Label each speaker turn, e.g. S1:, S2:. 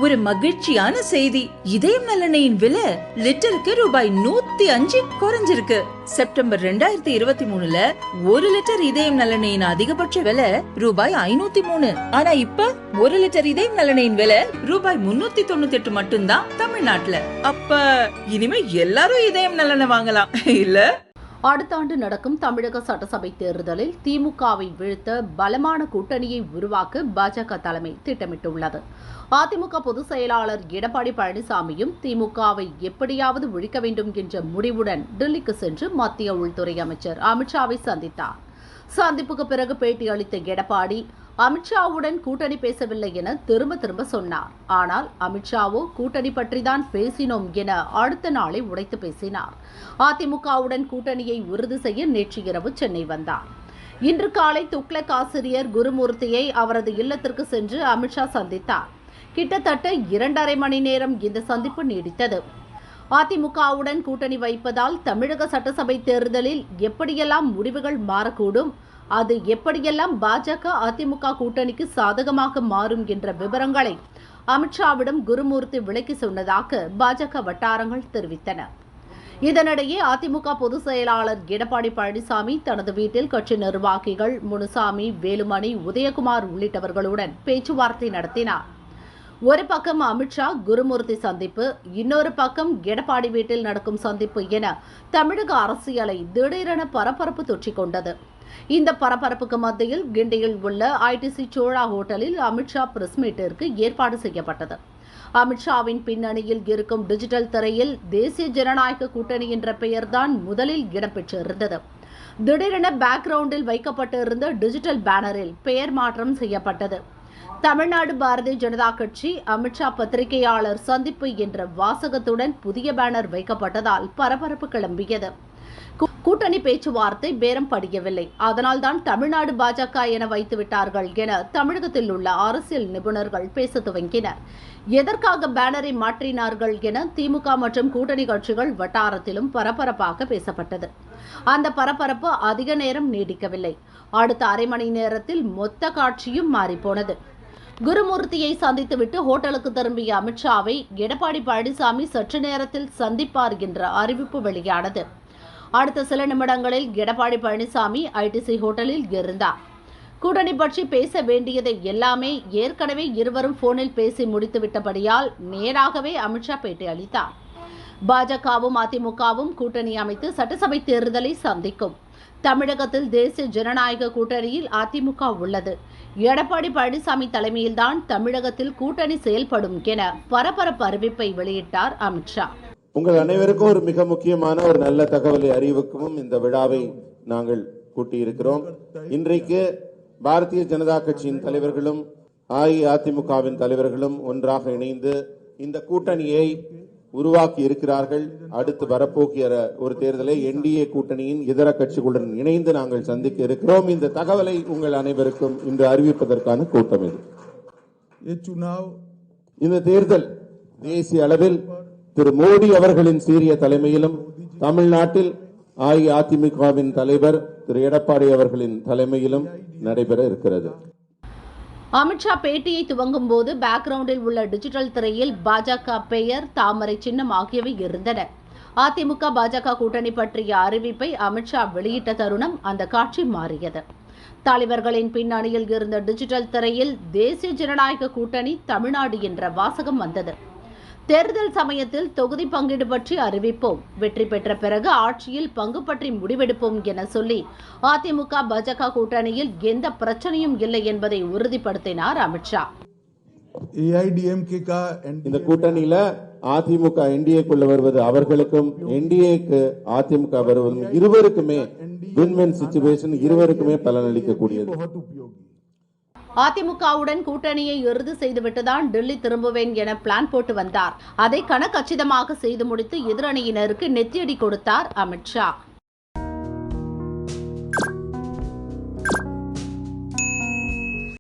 S1: ஒரு மகிழ்ச்சியான செய்தி. இதயம் நல்லெண்ணெயின் விலை லிட்டருக்கு ரூபாய் 105 குறைஞ்சிருக்கு. செப்டம்பர் 2023ல 1 லிட்டர் இதயம் நல்லெண்ணெயின் அதிகபட்ச விலை ரூபாய் 503. ஆனா இப்ப 1 லிட்டர் இதயம் நல்லெண்ணெயின் விலை ரூபாய் 398 மட்டும்தான் தமிழ்நாட்டுல. அப்ப இனிமே எல்லாரும் இதயம் நல்லெண்ணெய் வாங்கலாம் இல்ல?
S2: அடுத்த ஆண்டு நடக்கும் தமிழக சட்டசபை தேர்தலில் திமுகவை வீழ்த்த பலமான கூட்டணியை உருவாக்க பாஜக தலைமை திட்டமிட்டுள்ளது. அதிமுக பொதுச் செயலாளர் எடப்பாடி பழனிசாமியும் திமுகவை எப்படியாவது ஒழிக்க வேண்டும் என்ற முடிவுடன் டெல்லிக்கு சென்று மத்திய உள்துறை அமைச்சர் அமித்ஷாவை சந்தித்தார். சந்திப்புக்கு பிறகு பேட்டியளித்த எடப்பாடி, அமித்ஷாவுடன் கூட்டணி பேசவில்லை என திரும்ப சொன்னார். ஆனால் அமித்ஷாவோ கூட்டணி பற்றிதான் பேசினோம் என அடுத்த நாளை உடைத்து பேசினார். அதிமுகவுடன் கூட்டணியை உறுதி செய்ய நேற்று இரவு சென்னை வந்தார். இன்று காலை துக்ளக் ஆசிரியர் குருமூர்த்தியை அவரது இல்லத்திற்கு சென்று அமித்ஷா சந்தித்தார். கிட்டத்தட்ட 2.5 மணி நேரம் இந்த சந்திப்பு நீடித்தது. அதிமுகவுடன் கூட்டணி வைப்பதால் தமிழக சட்டசபை தேர்தலில் எப்படியெல்லாம் முடிவுகள் மாறக்கூடும், அது எப்படியெல்லாம் பாஜக அதிமுக கூட்டணிக்கு சாதகமாக மாறும் என்ற விவரங்களை அமித்ஷாவிடம் குருமூர்த்தி விளக்கி சொன்னதாக பாஜக வட்டாரங்கள் தெரிவித்தன. இதனிடையே அதிமுக பொதுச் செயலாளர் எடப்பாடி பழனிசாமி தனது வீட்டில் கட்சி நிர்வாகிகள் முனுசாமி, வேலுமணி, உதயகுமார் உள்ளிட்டவர்களுடன் பேச்சுவார்த்தை நடத்தினார். ஒரு பக்கம் அமித்ஷா குருமூர்த்தி சந்திப்பு, இன்னொரு பக்கம் எடப்பாடி வீட்டில் நடக்கும் சந்திப்பு என தமிழக அரசியலை திடீரென பரபரப்பு தொற்றிக் கொண்டது. இந்த பரபரப்புக்கு மத்தியில் கிண்டியில் உள்ள ஐடிசி சோழா ஹோட்டலில் அமித்ஷா பிரஸ் மீட்டிற்கு ஏற்பாடு செய்யப்பட்டது. அமித்ஷாவின் பின்னணியில் இருக்கும் டிஜிட்டல் திரையில் தேசிய ஜனநாயக கூட்டணி என்ற பெயர்தான் முதலில் இடம்பெற்றிருந்தது. திடீரென பேக்ரவுண்டில் வைக்கப்பட்டிருந்த டிஜிட்டல் பேனரில் பெயர் மாற்றம் செய்யப்பட்டது. தமிழ்நாடு பாரதிய ஜனதா கட்சி அமித்ஷா பத்திரிகையாளர் சந்திப்பு என்ற வாசகத்துடன் புதிய பேனர் வைக்கப்பட்டதால் பரபரப்பு கிளம்பியது. கூட்டணி பேச்சுவார்த்தை பேரம் படியவில்லை, அதனால்தான் தமிழ்நாடு பாஜக என வைத்துவிட்டார்கள் என தமிழகத்தில் உள்ள அரசியல் நிபுணர்கள் பேச துவங்கினர். எதற்காக பேனரை மாற்றினார்கள் என திமுக மற்றும் கூட்டணி கட்சிகள் வட்டாரத்திலும் பரபரப்பாக பேசப்பட்டது. அந்த பரபரப்பு அதிக நேரம் நீடிக்கவில்லை. அடுத்த அரை மணி நேரத்தில் மொத்த காட்சியும் மாறிப்போனது. குருமூர்த்தியை சந்தித்துவிட்டு ஹோட்டலுக்கு திரும்பிய அமித்ஷாவை எடப்பாடி பழனிசாமி சற்று நேரத்தில் சந்திப்பார் என்ற அறிவிப்பு வெளியானது. அடுத்த சில நிமிடங்களில் எடப்பாடி பழனிசாமி ஐடிசி ஹோட்டலில் இருந்தார். கூட்டணி பற்றி பேச வேண்டியதை எல்லாமே ஏற்கனவே இருவரும் போனில் பேசி முடித்துவிட்டபடியால் நேராகவே அமித்ஷா பேட்டி அளித்தார். பாஜகவும் அதிமுகவும் கூட்டணி அமைத்து சட்டசபை தேர்தலை சந்திக்கும். தமிழகத்தில் தேசிய ஜனநாயக கூட்டணியில் அதிமுக உள்ளது. எடப்பாடி பழனிசாமி தலைமையில்தான் தமிழகத்தில் கூட்டணி செயல்படும் என பரபரப்பு அறிவிப்பை வெளியிட்டார் அமித்ஷா.
S3: உங்கள் அனைவருக்கும் ஒரு மிக முக்கியமான ஒரு நல்ல தகவலை அறிவிக்கவும் இந்த விழாவை நாங்கள் கூட்டியிருக்கிறோம். இன்றைக்கு பாரதிய ஜனதா கட்சியின் தலைவர்களும் அஇஅதிமுகவின் தலைவர்களும் ஒன்றாக இணைந்து இந்த கூட்டணியை உருவாக்கி இருக்கிறார்கள். அடுத்து வரப்போகிற ஒரு தேர்தலை என்டிஏ கூட்டணியின் இதர கட்சிகளுடன் இணைந்து நாங்கள் சந்திக்க இருக்கிறோம். இந்த தகவலை உங்கள் அனைவருக்கும் இன்று அறிவிப்பதற்கான கூட்டம் இது. இந்த தேர்தல் தேசிய அளவில் திரு மோடி அவர்களின் சீரிய தலைமையிலும் தமிழ்நாட்டில் அஇஅதிமுகவின் தலைவர் திரு எடப்பாடி அவர்களின் தலைமையிலும் நடைபெற இருக்கிறது.
S2: அமித்ஷா பேட்டியை துவங்கும் போது பேக்ரவுண்டில் உள்ள டிஜிட்டல் திரையில் பாஜக பெயர், தாமரை சின்னம் ஆகியவை இருந்தன. அதிமுக பாஜக கூட்டணி பற்றிய அறிவிப்பை அமித்ஷா வெளியிட்ட தருணம் அந்த காட்சி மாறியது. தலைவர்களின் பின்னணியில் இருந்த டிஜிட்டல் திரையில் தேசிய ஜனநாயக கூட்டணி தமிழ்நாடு என்ற வாசகம் வந்தது. தேர்தல் சமயத்தில் தொகுதி பங்கீடு பற்றி அறிவிப்போம், வெற்றி பெற்ற பிறகு ஆட்சியில் பங்கு பற்றி முடிவெடுப்போம் என சொல்லி அதிமுக பாஜக கூட்டணியில் எந்த பிரச்சனையும் இல்லை என்பதை உறுதிப்படுத்தினார் அமித்ஷா.
S3: இந்த கூட்டணியில அதிமுக என்டிஏக்குள்ள வருவது அவர்களுக்கும் என்டிஏக்கு அதிமுக வருவதும் இருவருக்குமே வின்-வின் சிச்சுவேஷன், இருவருக்குமே பலனளிக்கக்கூடியது.
S2: அதிமுகவுடன் கூட்டணியை இறுதி செய்துவிட்டுதான் டெல்லி திரும்புவேன் என பிளான் போட்டு வந்தார். அதை கணக்கச்சிதமாக செய்து முடித்து எதிரணியினருக்கு நெத்தியடி கொடுத்தார் அமித்ஷா.